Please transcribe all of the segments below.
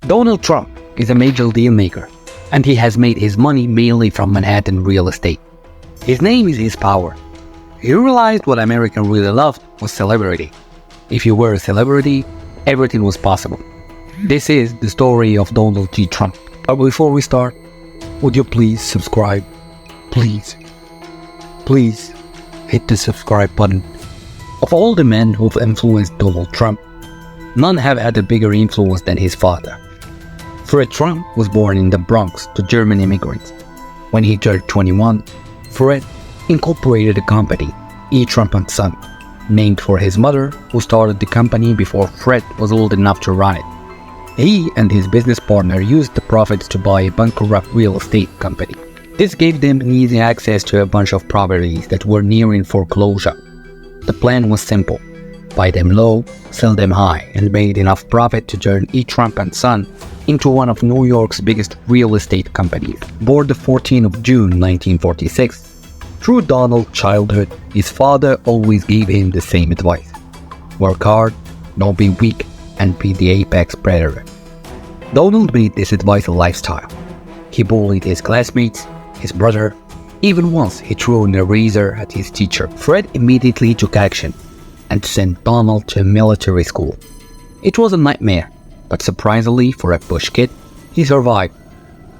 Donald Trump is a major deal maker, and he has made his money mainly from Manhattan real estate. His name is his power. He realized what America really loved was celebrity. If you were a celebrity, everything was possible. This is the story of Donald J. Trump. But before we start, would you please subscribe? Please hit the subscribe button. Of all the men who've influenced Donald Trump, none have had a bigger influence than his father. Fred Trump was born in the Bronx to German immigrants. When he turned 21, Fred incorporated a company, E. Trump & Son, named for his mother, who started the company before Fred was old enough to run it. He and his business partner used the profits to buy a bankrupt real estate company. This gave them easy access to a bunch of properties that were nearing foreclosure. The plan was simple: buy them low, sell them high, and made enough profit to turn E. Trump & Son into one of New York's biggest real estate companies. Born the 14th of June 1946, through Donald's childhood, his father always gave him the same advice: work hard, don't be weak, and be the apex predator. Donald made this advice a lifestyle. He bullied his classmates, his brother. Even once he threw an eraser at his teacher. Fred immediately took action and sent Donald to military school. It was a nightmare, but surprisingly for a Bush kid, he survived.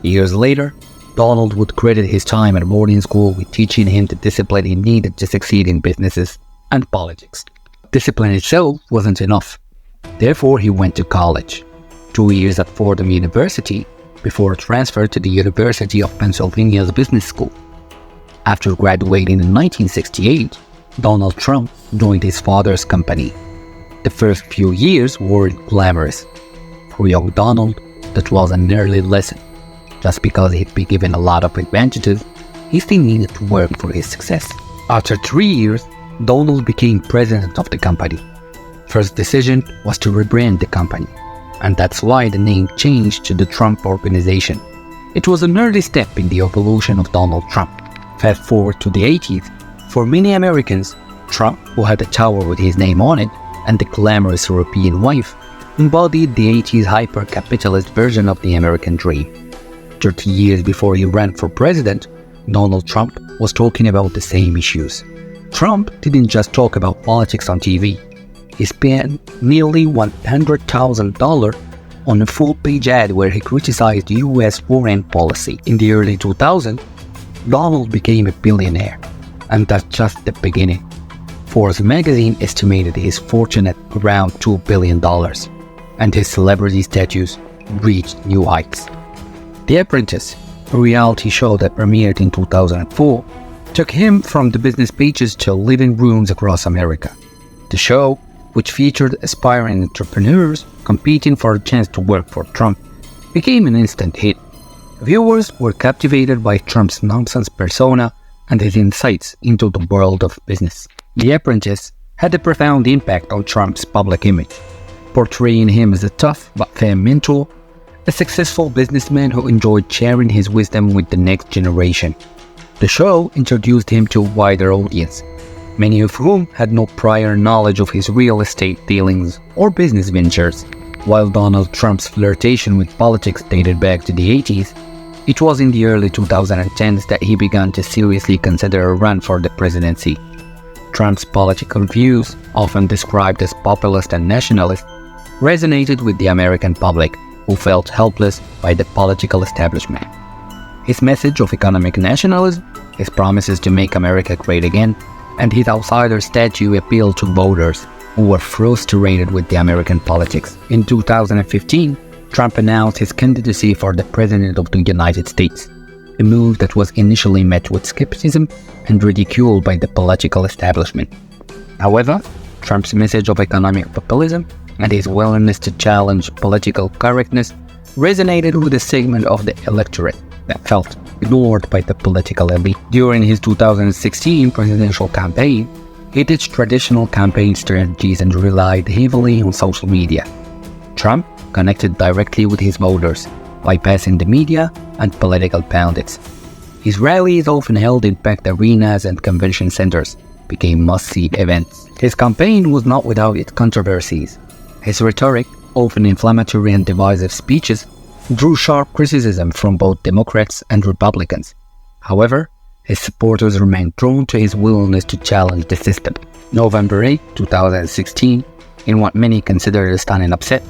Years later, Donald would credit his time at boarding school with teaching him the discipline he needed to succeed in businesses and politics. Discipline itself wasn't enough. Therefore, he went to college, 2 years at Fordham University, before transfer to the University of Pennsylvania's Business School. After graduating in 1968, Donald Trump joined his father's company. The first few years weren't glamorous. For young Donald, that was an early lesson. Just because he'd be given a lot of advantages, he still needed to work for his success. After 3 years, Donald became president of the company. First decision was to rebrand the company, and that's why the name changed to the Trump Organization. It was an early step in the evolution of Donald Trump. Fast forward to the 80s, for many Americans, Trump, who had a tower with his name on it and the glamorous European wife, embodied the 80s hyper-capitalist version of the American dream. 30 years before he ran for president, Donald Trump was talking about the same issues. Trump didn't just talk about politics on TV. He spent nearly $100,000 on a full-page ad where he criticized U.S. foreign policy. In the early 2000s, Donald became a billionaire, and that's just the beginning. Forbes magazine estimated his fortune at around $2 billion, and his celebrity status reached new heights. The Apprentice, a reality show that premiered in 2004, took him from the business pages to living rooms across America. The show, which featured aspiring entrepreneurs competing for a chance to work for Trump, became an instant hit. Viewers were captivated by Trump's nonsense persona and his insights into the world of business. The Apprentice had a profound impact on Trump's public image, portraying him as a tough but firm mentor, a successful businessman who enjoyed sharing his wisdom with the next generation. The show introduced him to a wider audience, many of whom had no prior knowledge of his real estate dealings or business ventures. While Donald Trump's flirtation with politics dated back to the 80s, it was in the early 2010s that he began to seriously consider a run for the presidency. Trump's political views, often described as populist and nationalist, resonated with the American public, who felt helpless by the political establishment. His message of economic nationalism, his promises to make America great again, and his outsider statue appealed to voters who were frustrated with the American politics. In 2015, Trump announced his candidacy for the President of the United States, a move that was initially met with skepticism and ridicule by the political establishment. However, Trump's message of economic populism and his willingness to challenge political correctness resonated with a segment of the electorate that felt ignored by the political elite. During his 2016 presidential campaign, he ditched traditional campaign strategies and relied heavily on social media. Trump connected directly with his voters, bypassing the media and political pundits. His rallies, often held in packed arenas and convention centers, became must-see events. His campaign was not without its controversies. His rhetoric, often inflammatory and divisive speeches, drew sharp criticism from both Democrats and Republicans. However, his supporters remained drawn to his willingness to challenge the system. November 8, 2016, in what many consider a stunning upset,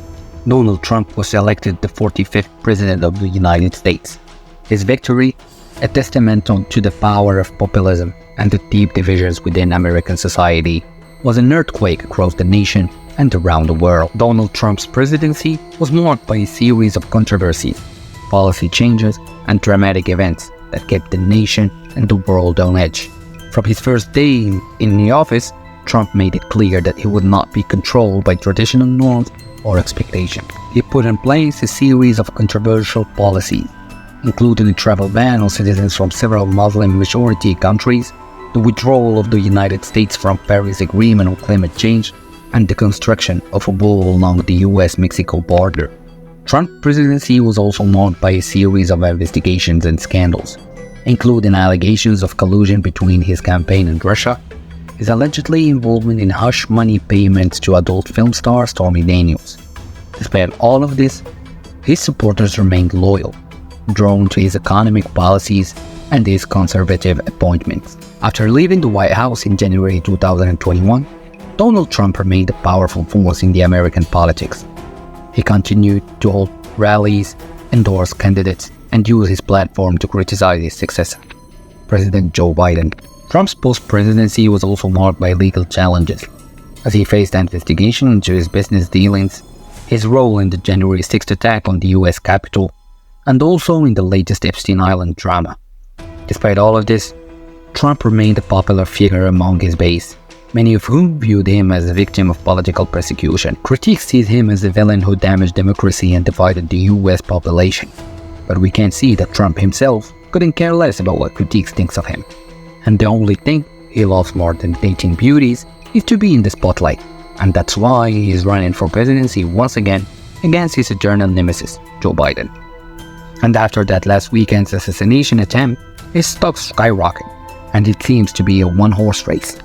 Donald Trump was elected the 45th President of the United States. His victory, a testament to the power of populism and the deep divisions within American society, was an earthquake across the nation and around the world. Donald Trump's presidency was marked by a series of controversies, policy changes, and dramatic events that kept the nation and the world on edge. From his first day in the office, Trump made it clear that he would not be controlled by traditional norms or expectations. He put in place a series of controversial policies, including a travel ban on citizens from several Muslim-majority countries, the withdrawal of the United States from Paris Agreement on climate change, and the construction of a wall along the US-Mexico border. Trump's presidency was also marked by a series of investigations and scandals, including allegations of collusion between his campaign and Russia, his allegedly involvement in hush money payments to adult film star Stormy Daniels. Despite all of this, his supporters remained loyal, drawn to his economic policies and his conservative appointments. After leaving the White House in January 2021, Donald Trump remained a powerful force in the American politics. He continued to hold rallies, endorse candidates, and use his platform to criticize his successor, President Joe Biden. Trump's post-presidency was also marked by legal challenges, as he faced investigation into his business dealings, his role in the January 6th attack on the US Capitol, and also in the latest Epstein Island drama. Despite all of this, Trump remained a popular figure among his base, many of whom viewed him as a victim of political persecution. Critics see him as a villain who damaged democracy and divided the US population. But we can see that Trump himself couldn't care less about what critics think of him. And the only thing he loves more than dating beauties is to be in the spotlight. And that's why he is running for presidency once again against his eternal nemesis, Joe Biden. And after that last weekend's assassination attempt, his stocks skyrocketed, and it seems to be a one-horse race.